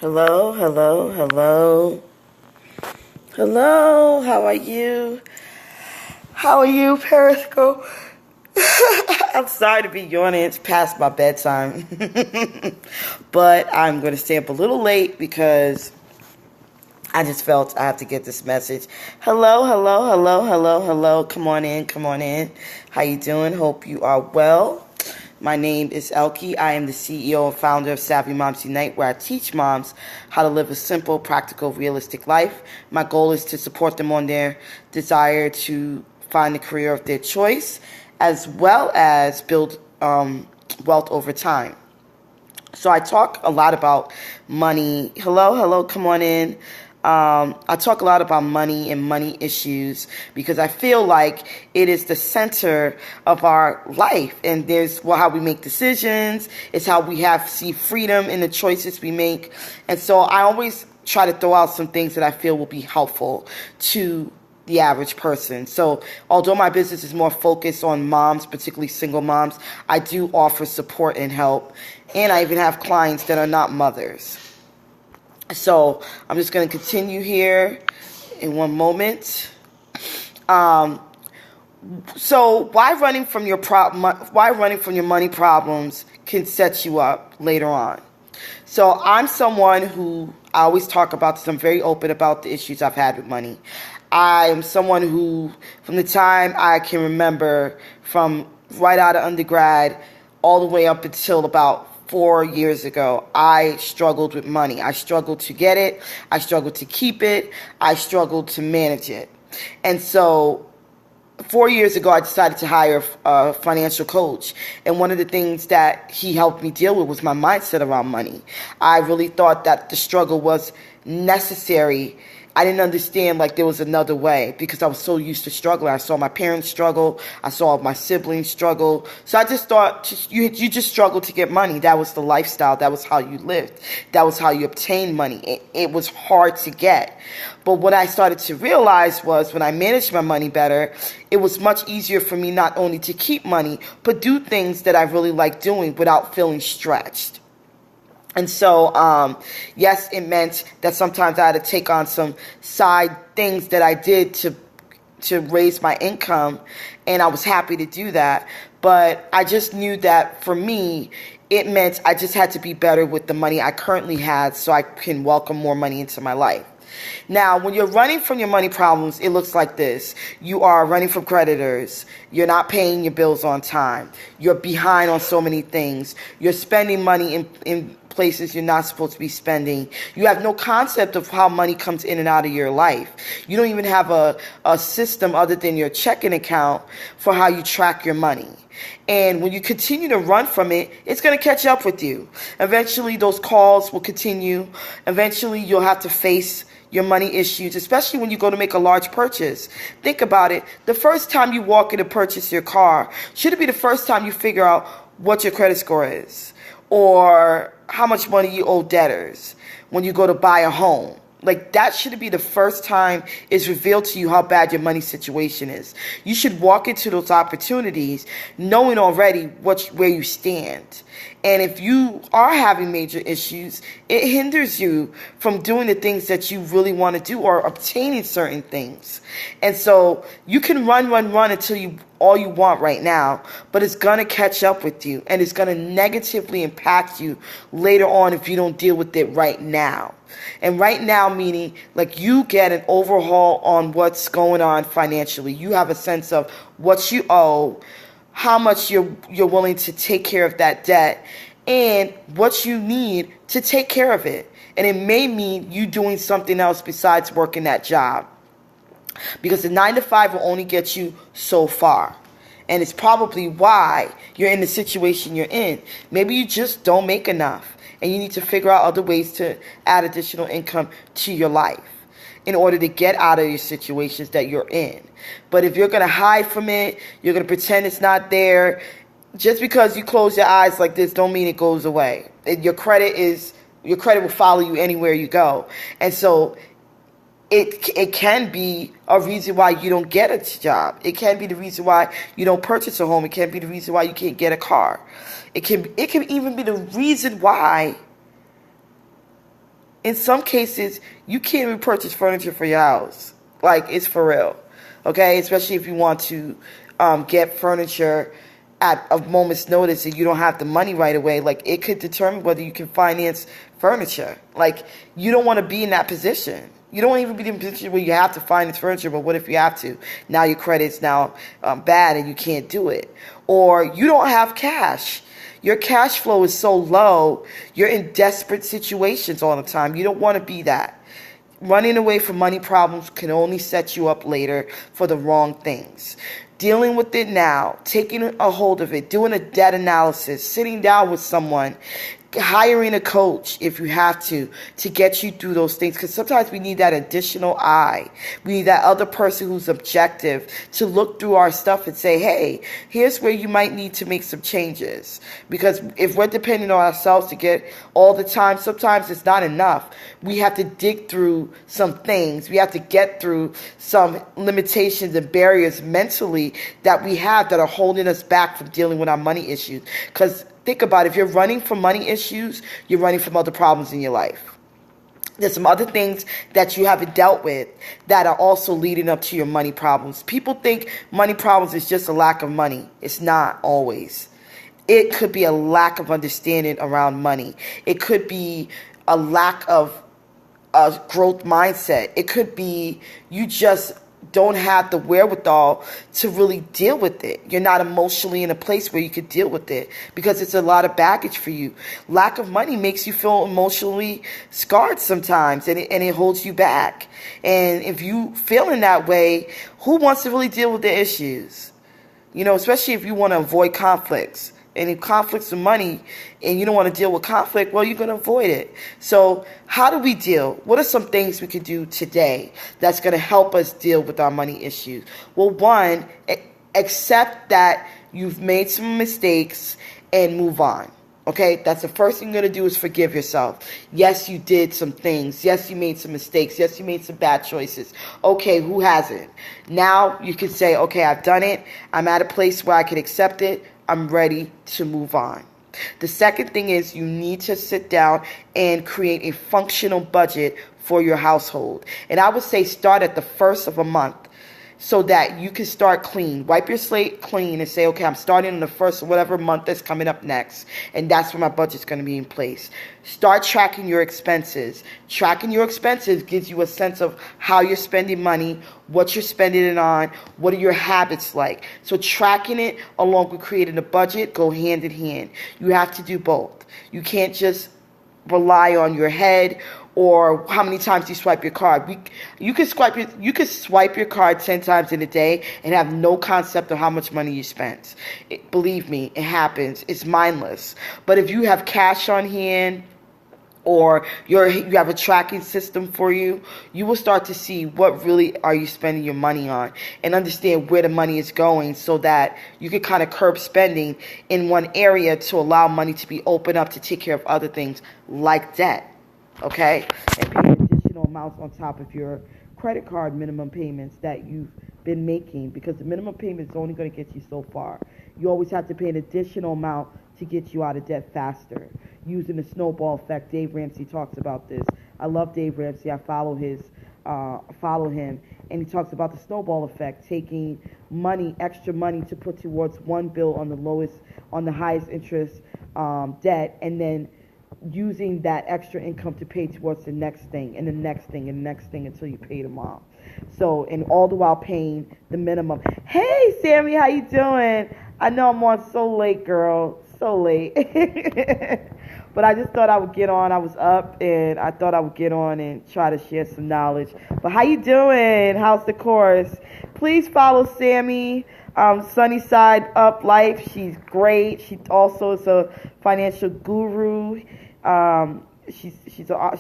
Hello, hello, hello. Hello, how are you? How are you, Periscope? I'm sorry to be yawning. It's past my bedtime. But I'm going to stay up a little late because I just felt I have to get this message. Hello, hello, hello, hello, hello. Come on in, come on in. How you doing? Hope you are well. My name is Elke. I am the CEO and founder of Savvy Moms Unite, where I teach moms how to live a simple, practical, realistic life. My goal is to support them on their desire to find the career of their choice, as well as build wealth over time. So I talk a lot about money. Hello, hello, come on in. I talk a lot about money and money issues because I feel like it is the center of our life, and there's how we make decisions. It's how we see freedom in the choices we make. And so I always try to throw out some things that I feel will be helpful to the average person. So although my business is more focused on moms, particularly single moms, I do offer support and help. And I even have clients that are not mothers. So I'm just going to continue here in one moment. So why running from your money problems can set you up later on? So I'm someone who I always talk about this. I'm very open about the issues I've had with money. I am someone who, from the time I can remember, from right out of undergrad all the way up until about 4 years ago, I struggled with money. I struggled to get it. I struggled to keep it. I struggled to manage it. And so 4 years ago, I decided to hire a financial coach. And one of the things that he helped me deal with was my mindset around money. I really thought that the struggle was necessary. I didn't understand like there was another way because I was so used to struggling. I saw my parents struggle. I saw my siblings struggle. So I just thought you just struggled to get money. That was the lifestyle. That was how you lived. That was how you obtained money. It was hard to get. But what I started to realize was when I managed my money better, it was much easier for me not only to keep money, but do things that I really like doing without feeling stretched. And so, yes, it meant that sometimes I had to take on some side things that I did to raise my income, and I was happy to do that. But I just knew that for me, it meant I just had to be better with the money I currently had so I can welcome more money into my life. Now, when you're running from your money problems, it looks like this. You are running from creditors. You're not paying your bills on time. You're behind on so many things. You're spending money in places you're not supposed to be spending. You have no concept of how money comes in and out of your life. You don't even have a system other than your checking account for how you track your money. And when you continue to run from it, it's going to catch up with you. Eventually, those calls will continue. Eventually, you'll have to face your money issues, especially when you go to make a large purchase. Think about it. The first time you walk in to purchase your car, should it be the first time you figure out what your credit score is or how much money you owe debtors when you go to buy a home? Like, that should be the first time it's revealed to you how bad your money situation is. You should walk into those opportunities knowing already where you stand. And if you are having major issues, it hinders you from doing the things that you really want to do or obtaining certain things. And so you can run until all you want right now, but it's going to catch up with you and it's going to negatively impact you later on if you don't deal with it right now. And right now meaning like you get an overhaul on what's going on financially. You have a sense of what you owe, how much you're willing to take care of that debt, and what you need to take care of it. And it may mean you doing something else besides working that job. Because the 9-to-5 will only get you so far. And it's probably why you're in the situation you're in. Maybe you just don't make enough. And you need to figure out other ways to add additional income to your life in order to get out of your situations that you're in. But if you're going to hide from it, you're going to pretend it's not there. Just because you close your eyes like this don't mean it goes away. Your credit will follow you anywhere you go. And so it can be a reason why you don't get a job. It can be the reason why you don't purchase a home. It can be the reason why you can't get a car. It can even be the reason why in some cases, you can't even purchase furniture for your house. Like, it's for real. Okay? Especially if you want to get furniture at a moment's notice and you don't have the money right away. Like, it could determine whether you can finance furniture. Like, you don't want to be in that position. You don't even be in a position where you have to finance furniture, but what if you have to? Now your credit's now bad and you can't do it. Or you don't have cash. Your cash flow is so low, you're in desperate situations all the time. You don't want to be that. Running away from money problems can only set you up later for the wrong things. Dealing with it now, taking a hold of it, doing a debt analysis, sitting down with someone, hiring a coach if you have to get you through those things. Because sometimes we need that additional eye. We need that other person who's objective to look through our stuff and say, hey, here's where you might need to make some changes. Because if we're depending on ourselves to get all the time, sometimes it's not enough. We have to dig through some things. We have to get through some limitations and barriers mentally that we have that are holding us back from dealing with our money issues. Because think about it, if you're running from money issues, you're running from other problems in your life. There's some other things that you haven't dealt with that are also leading up to your money problems. People think money problems is just a lack of money. It's not always. It could be a lack of understanding around money. It could be a lack of a growth mindset. It could be you just don't have the wherewithal to really deal with it. You're not emotionally in a place where you could deal with it because it's a lot of baggage for you. Lack of money makes you feel emotionally scarred sometimes, and it holds you back. And if you feel in that way, who wants to really deal with the issues? You know, especially if you want to avoid conflicts. And if conflicts with money and you don't want to deal with conflict, well, you're going to avoid it. So how do we deal? What are some things we could do today that's going to help us deal with our money issues? Well, one, accept that you've made some mistakes and move on. Okay, that's the first thing you're going to do is forgive yourself. Yes, you did some things. Yes, you made some mistakes. Yes, you made some bad choices. Okay, who hasn't? Now you can say, okay, I've done it. I'm at a place where I can accept it. I'm ready to move on. The second thing is you need to sit down and create a functional budget for your household. And I would say start at the first of a month so that you can start clean. Wipe your slate clean and say, okay, I'm starting on the first of whatever month that's coming up next. And that's when my budget's going to be in place. Start tracking your expenses. Tracking your expenses gives you a sense of how you're spending money, what you're spending it on, what are your habits like. So tracking it along with creating a budget go hand in hand. You have to do both. You can't just rely on your head or how many times you swipe your card. You could swipe your card 10 times in a day and have no concept of how much money you spent. Believe me, it happens. It's mindless. But if you have cash on hand or you have a tracking system for you, you will start to see what really are you spending your money on and understand where the money is going so that you can kind of curb spending in one area to allow money to be opened up to take care of other things like debt. Okay? And pay additional amounts on top of your credit card minimum payments that you've been making, because the minimum payment is only going to get you so far. You always have to pay an additional amount to get you out of debt faster. Using the snowball effect, Dave Ramsey talks about this. I love Dave Ramsey. I follow him, and he talks about the snowball effect, taking extra money to put towards one bill on the highest interest debt, and then using that extra income to pay towards the next thing and the next thing and the next thing until you pay them off. So, and all the while paying the minimum. Hey, Sammy, how you doing? I know I'm on so late, girl. So late. But I just thought I would get on. I was up, and I thought I would get on and try to share some knowledge. But how you doing? How's the course? Please follow Sammy, Sunny Side Up Life. She's great. She also is a financial guru. She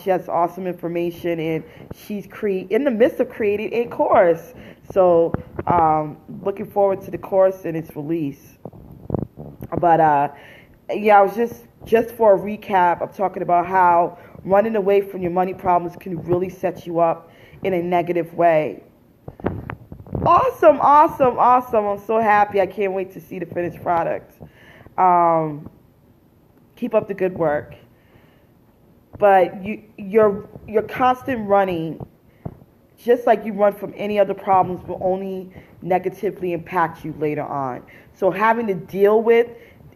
has awesome information, and she's in the midst of creating a course. So looking forward to the course and its release. But I was just for a recap, I'm talking about how running away from your money problems can really set you up in a negative way. Awesome. I'm so happy. I can't wait to see the finished product. Keep up the good work. but your constant running, just like you run from any other problems, will only negatively impact you later on. So having to deal with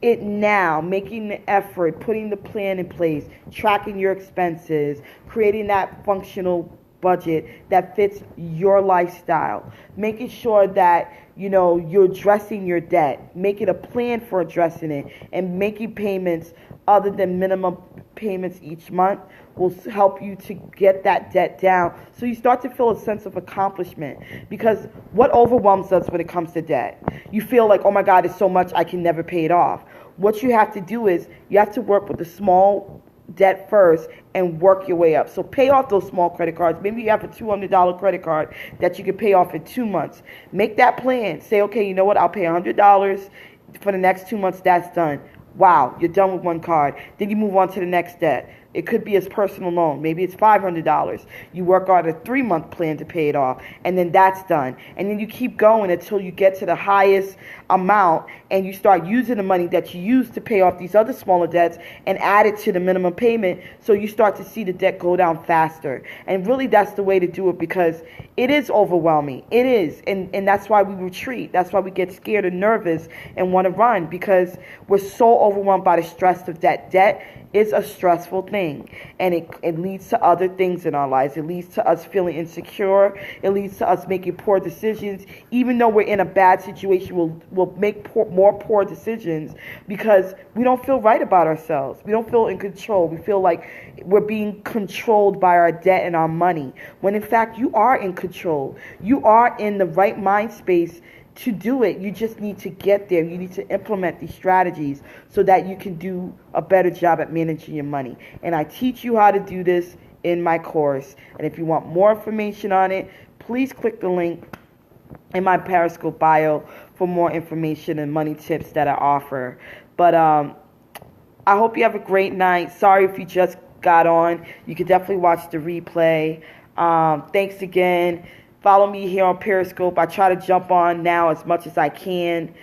it now, making the effort, putting the plan in place, tracking your expenses, creating that functional budget that fits your lifestyle, making sure that you're addressing your debt, making a plan for addressing it, and making payments other than minimum payments each month will help you to get that debt down, so you start to feel a sense of accomplishment. Because what overwhelms us when it comes to debt? You feel like, oh my God, it's so much, I can never pay it off. What you have to do is you have to work with the small debt first and work your way up. So pay off those small credit cards. Maybe you have a $200 credit card that you can pay off in 2 months. Make that plan. Say, okay, you know what? I'll pay $100 for the next 2 months. That's done. Wow, you're done with one card. Then you move on to the next debt. It could be a personal loan. Maybe it's $500. You work on a 3-month plan to pay it off, and then that's done. And then you keep going until you get to the highest amount, and you start using the money that you used to pay off these other smaller debts and add it to the minimum payment, so you start to see the debt go down faster. And really, that's the way to do it, because it is overwhelming. It is. And that's why we retreat. That's why we get scared and nervous and want to run, because we're so overwhelmed by the stress of debt. Debt is a stressful thing, and it leads to other things in our lives. It leads to us feeling insecure. It leads to us making poor decisions. Even though we're in a bad situation, we'll make more poor decisions because we don't feel right about ourselves. We don't feel in control. We feel like we're being controlled by our debt and our money, when in fact you are in control. You are in the right mind space to do it. You just need to get there. You need to implement these strategies so that you can do a better job at managing your money. And I teach you how to do this in my course. And if you want more information on it, please click the link in my Periscope bio for more information and money tips that I offer. But I hope you have a great night. Sorry if you just got on. You can definitely watch the replay. Thanks again. Follow me here on Periscope. I try to jump on now as much as I can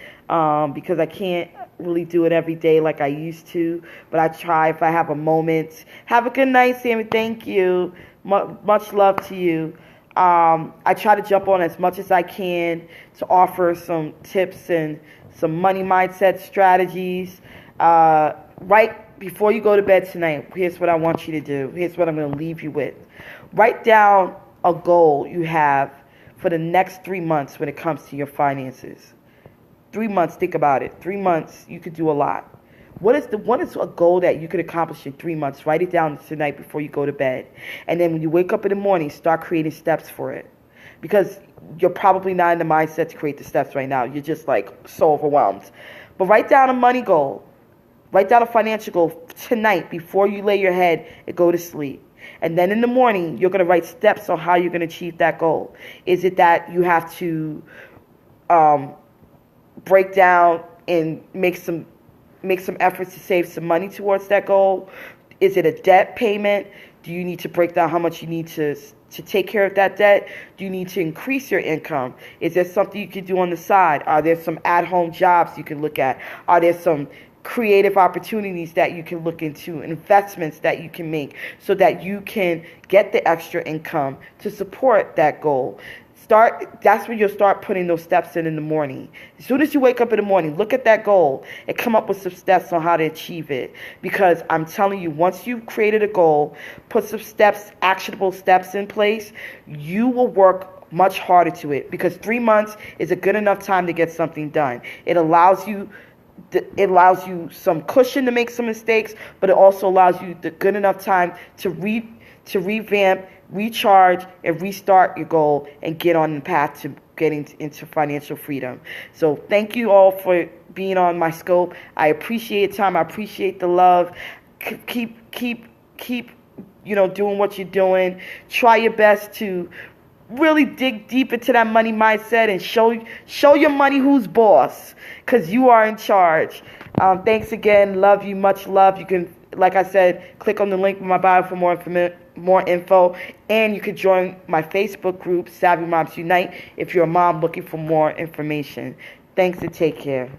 because I can't really do it every day like I used to. But I try if I have a moment. Have a good night, Sammy. Thank you. Much love to you. I try to jump on as much as I can to offer some tips and some money mindset strategies. Right before you go to bed tonight, here's what I want you to do. Here's what I'm going to leave you with. Write down a goal you have for the next 3 months when it comes to your finances. 3 months, think about it. 3 months, you could do a lot. What is a goal that you could accomplish in 3 months? Write it down tonight before you go to bed. And then when you wake up in the morning, start creating steps for it. Because you're probably not in the mindset to create the steps right now. You're just like so overwhelmed. But write down a money goal. Write down a financial goal tonight before you lay your head and go to sleep. And then in the morning, you're going to write steps on how you're going to achieve that goal. Is it that you have to break down and make some efforts to save some money towards that goal? Is it a debt payment? Do you need to break down how much you need to take care of that debt? Do you need to increase your income? Is there something you can do on the side? Are there some at-home jobs you can look at? Are there some creative opportunities that you can look into, investments that you can make so that you can get the extra income to support that goal? That's when you'll start putting those steps in the morning. As soon as you wake up in the morning, look at that goal and come up with some steps on how to achieve it. Because I'm telling you, once you've created a goal, put some steps, actionable steps in place, you will work much harder to it. Because 3 months is a good enough time to get something done. It allows you some cushion to make some mistakes, but it also allows you the good enough time to revamp, recharge, and restart your goal and get on the path to getting into financial freedom. So thank you all for being on my scope. I appreciate your time. I appreciate the love. Keep doing what you're doing. Try your best to really dig deep into that money mindset and show your money who's boss, because you are in charge. Thanks again. Love you. Much love. You can, like I said, click on the link in my bio for more info, and you can join my Facebook group, Savvy Moms Unite, if you're a mom looking for more information. Thanks and take care.